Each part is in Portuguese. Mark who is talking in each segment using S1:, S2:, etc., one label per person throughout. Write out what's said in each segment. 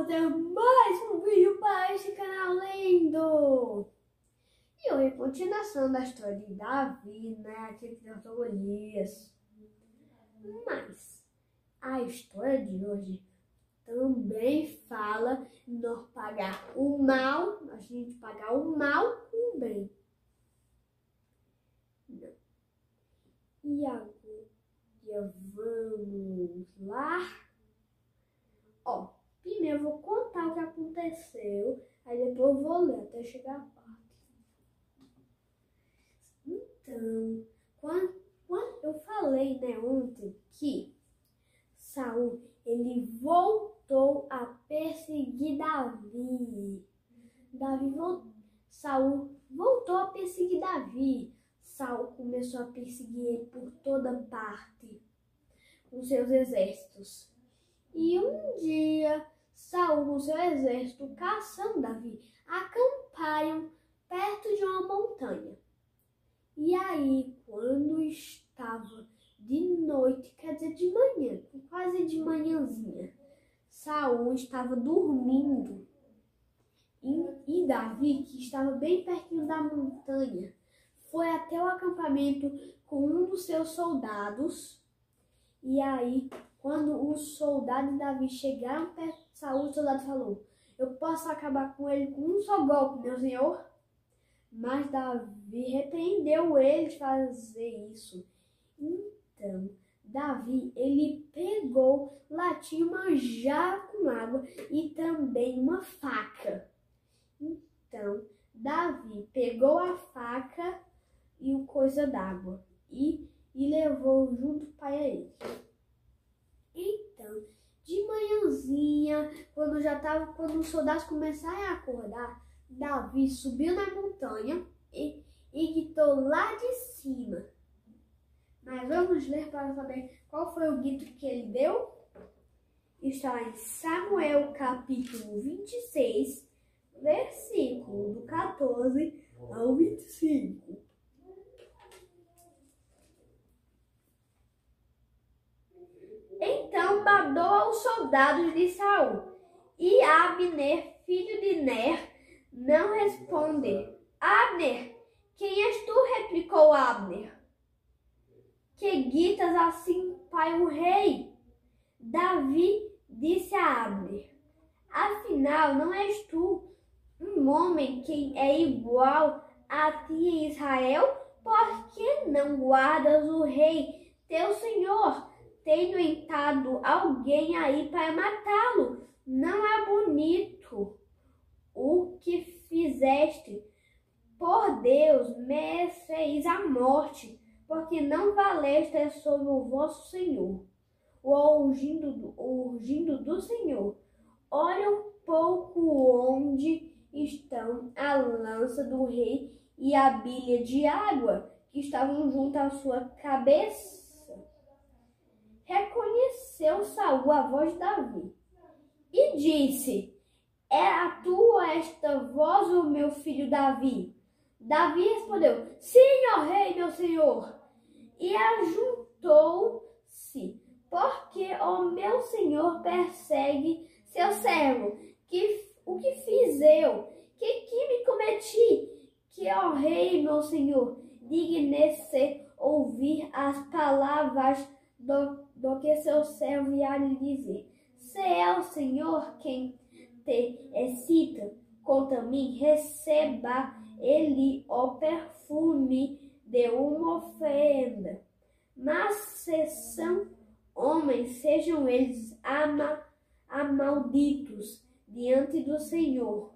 S1: trazer mais um vídeo para esse canal lindo! E hoje, continuação da história de Davi, né? Aquele que derrotou Golias. Mas a história de hoje também fala de nós pagar o mal, a gente pagar o mal com o bem. Não. E agora vamos lá. Ó, primeiro eu vou contar o que aconteceu, aí depois eu vou ler até chegar a parte. Então, quando eu falei, né, ontem que Saul, ele voltou a perseguir Davi. Saul voltou a perseguir Davi. Saul começou a perseguir ele por toda parte, com seus exércitos. E um dia, Saul com seu exército, caçando Davi, acamparam perto de uma montanha. E aí, quando estava de noite, quer dizer de manhã, quase de manhãzinha, Saul estava dormindo. E Davi, que estava bem pertinho da montanha, foi até o acampamento com um dos seus soldados. E aí, quando os soldados de Davi chegaram perto de Saul, o soldado falou: "Eu posso acabar com ele com um só golpe, meu senhor?" Mas Davi repreendeu ele de fazer isso. Então, Davi, ele pegou, lá tinha uma jarra com água e também uma faca. Então, Davi pegou a faca e o coisa d'água e levou junto para ele. Então, de manhãzinha, quando os soldados começaram a acordar, Davi subiu na montanha e gritou lá de cima. Mas vamos ler para saber qual foi o grito que ele deu? Está em Samuel capítulo 26, versículo do 14 ao 25. Então bradou aos soldados de Saul, e Abner, filho de Ner, não responde. "Abner, quem és tu?" replicou Abner. "Que gritas assim para o rei?" Davi disse a Abner: "Afinal, não és tu um homem que é igual a ti em Israel? Por que não guardas o rei, teu senhor, tendo entrado alguém aí para matá-lo? Não é bonito o que fizeste. Por Deus, mereceis a morte, porque não valeste sobre o vosso senhor." O ungido do Senhor. Olha um pouco onde estão a lança do rei e a bilha de água que estavam junto à sua cabeça. Reconheceu Saul a voz de Davi e disse: "É a tua esta voz, o meu filho Davi?" Davi respondeu: "Sim, ó rei, meu senhor." E ajuntou-se: "Porque o meu senhor persegue seu servo. O que fiz eu? Que me cometi? Que, ó rei, meu senhor, digne-se ouvir as palavras do que seu servo irá lhe dizer. Se é o Senhor quem te excita contra mim, receba ele o perfume de uma oferenda. Mas se são homens, sejam eles amalditos diante do Senhor,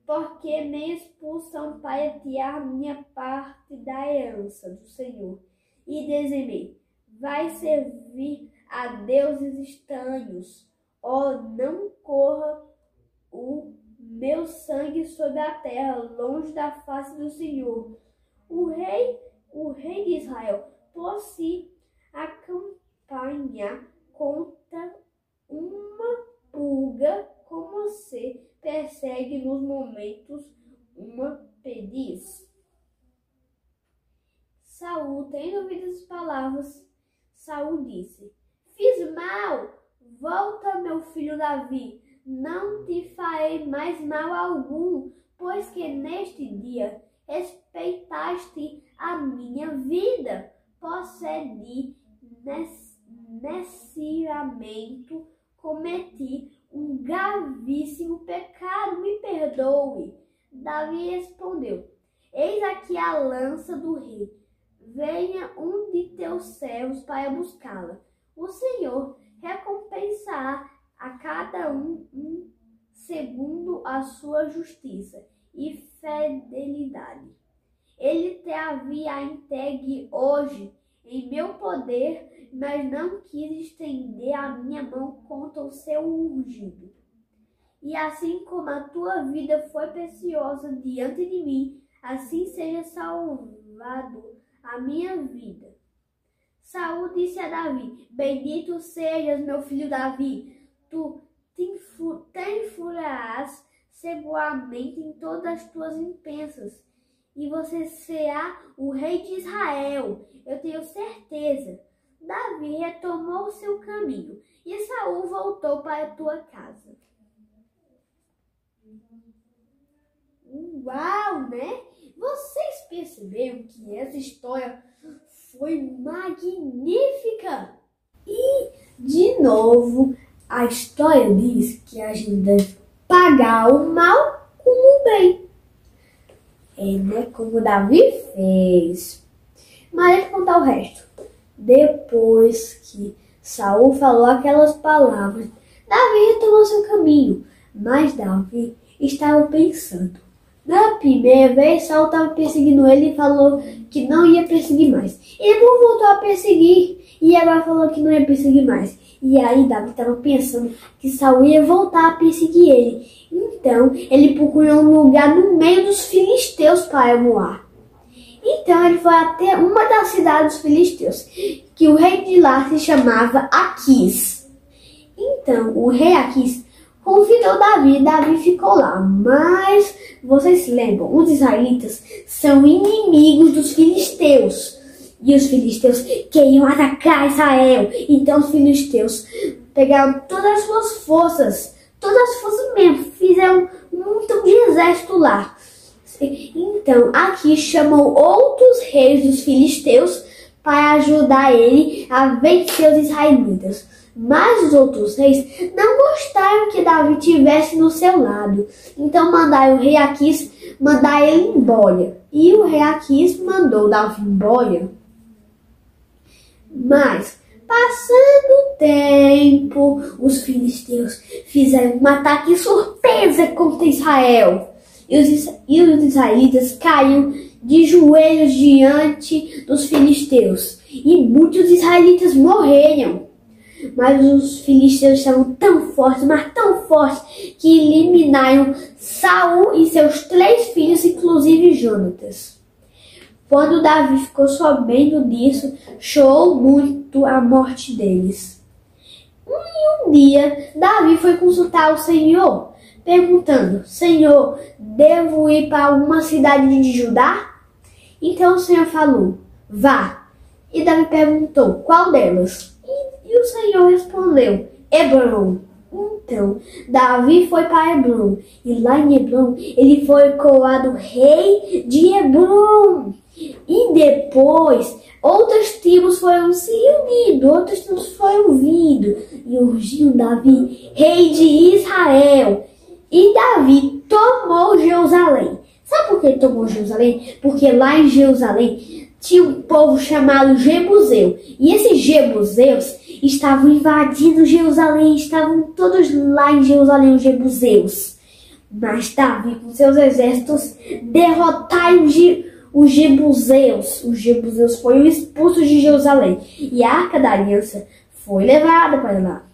S1: porque me expulsam para tirar minha parte da herança do Senhor. E dizem-me: vai servir a deuses estranhos. Oh, não corra o meu sangue sobre a terra, longe da face do Senhor. O rei de Israel pôs-se a campanha contra uma pulga, como se persegue nos momentos uma perdiz. Saul, tendo ouvido as palavras, Saul disse: "Fiz mal, volta, meu filho Davi." não te farei mais mal algum, pois que neste dia respeitaste a minha vida. Procedi necessariamente, cometi um gravíssimo pecado, me perdoe. Davi respondeu: eis aqui a lança do rei, venha um de teus servos para buscá-la. O Senhor recompensará a cada um segundo a sua justiça e fidelidade. Ele te havia entregue hoje em meu poder, mas não quis estender a minha mão contra o seu ungido. E assim como a tua vida foi preciosa diante de mim, assim seja salvado a minha vida. Saul disse a Davi: bendito sejas, meu filho Davi, tu te enfurarás seguramente em todas as tuas impensas, e você será o rei de Israel, eu tenho certeza. Davi retomou seu caminho, e Saul voltou para a tua casa. Uau, né? Vocês perceberam que essa história foi magnífica? E, de novo, a história diz que a gente deve pagar o mal com o bem. Né? Como Davi fez. Mas deixa eu contar o resto. Depois que Saul falou aquelas palavras, Davi retomou seu caminho. Mas Davi estava pensando. Na primeira vez, Saul estava perseguindo ele e falou que não ia perseguir mais. Ele voltou a perseguir e agora falou que não ia perseguir mais. E aí Davi estava pensando que Saul ia voltar a perseguir ele. Então ele procurou um lugar no meio dos filisteus para morar. Então ele foi até uma das cidades dos filisteus, que o rei de lá se chamava Aquis. Então o rei Aquis convidou Davi, Davi ficou lá. Mas vocês se lembram, os israelitas são inimigos dos filisteus. E os filisteus queriam atacar Israel. Então os filisteus pegaram todas as suas forças mesmo, fizeram muito de exército lá. Então Aquis chamou outros reis dos filisteus para ajudar ele a vencer os israelitas. Mas os outros reis não gostaram que Davi estivesse no seu lado. Então mandaram o rei Aquis mandar ele embora. E o rei Aquis mandou Davi embora. Mas, passando o tempo, os filisteus fizeram um ataque surpresa contra Israel. E os israelitas caíram de joelhos diante dos filisteus. E muitos israelitas morreram. Mas os filisteus estavam tão fortes, mas tão fortes, que eliminaram Saul e seus 3 filhos, inclusive Jonatas. Quando Davi ficou sabendo disso, chorou muito a morte deles. Um dia, Davi foi consultar o Senhor, perguntando: Senhor, devo ir para uma cidade de Judá? Então o Senhor falou: vá. E Davi perguntou: qual delas? E o Senhor respondeu: Hebrom. Então, Davi foi para Hebrom. E lá em Hebrom, ele foi coroado rei de Hebrom. E depois, outras tribos foram se reunindo, outras tribos foram vindo. E ungiu Davi rei de Israel. E Davi tomou Jerusalém. Sabe por que ele tomou Jerusalém? Porque lá em Jerusalém tinha um povo chamado Jebuseu. E esses Jebuseus estavam invadindo Jerusalém, estavam todos lá em Jerusalém, os Jebuseus. Mas Davi, com seus exércitos, derrotaram os Jebuseus. Os Jebuseus foram expulsos de Jerusalém. E a Arca da Aliança foi levada para lá.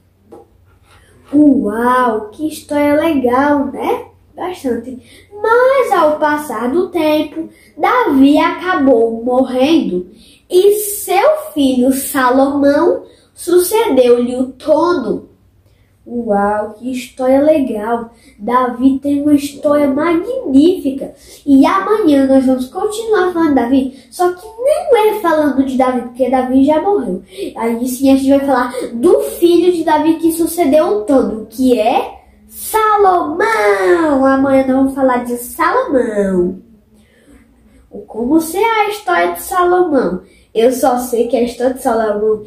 S1: Uau, que história legal, né? Bastante. Mas ao passar do tempo, Davi acabou morrendo e seu filho Salomão sucedeu-lhe o trono. Uau, que história legal! Davi tem uma história magnífica. E amanhã nós vamos continuar falando de Davi, só que não é falando de Davi, porque Davi já morreu. Aí sim a gente vai falar do filho de Davi que sucedeu o trono, que é Salomão! Amanhã nós vamos falar de Salomão. Como será a história de Salomão? Eu só sei que a história de Salomão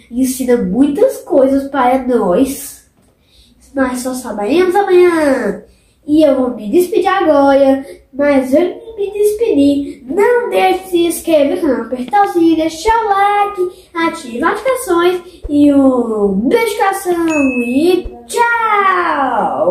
S1: ensina muitas coisas para nós. Nós só saberemos amanhã. E eu vou me despedir agora. Mas eu me despedir. Não deixe de se inscrever no canal, apertar o sininho, deixar o like, ativar as notificações. E um beijo, coração e tchau!